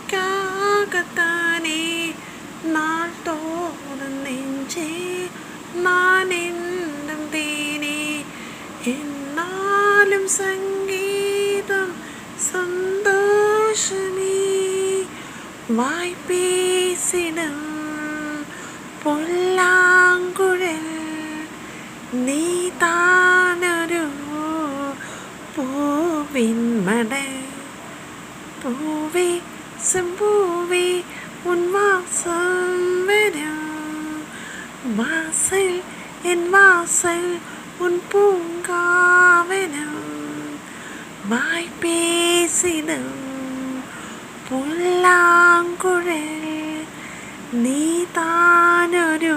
നിനക്കാകത്താനേ നാൾ തോറും നെഞ്ചേ നാനെന്നും തേനേ എന്നാലും സംഗീതം സന്തോഷമേ വായ്പേസിടും പുല്ലാങ്കുഴൽ നീ താനൊരു പൂവിൻ മടൽ പൂവേ செம்பூவே உன் வாசம் வரும் வாசல் என் வாசல் உன் பூங்காவனம் வாய் பேசிடும் പുല്ലാങ്കുഴൽ നീ താനൊരു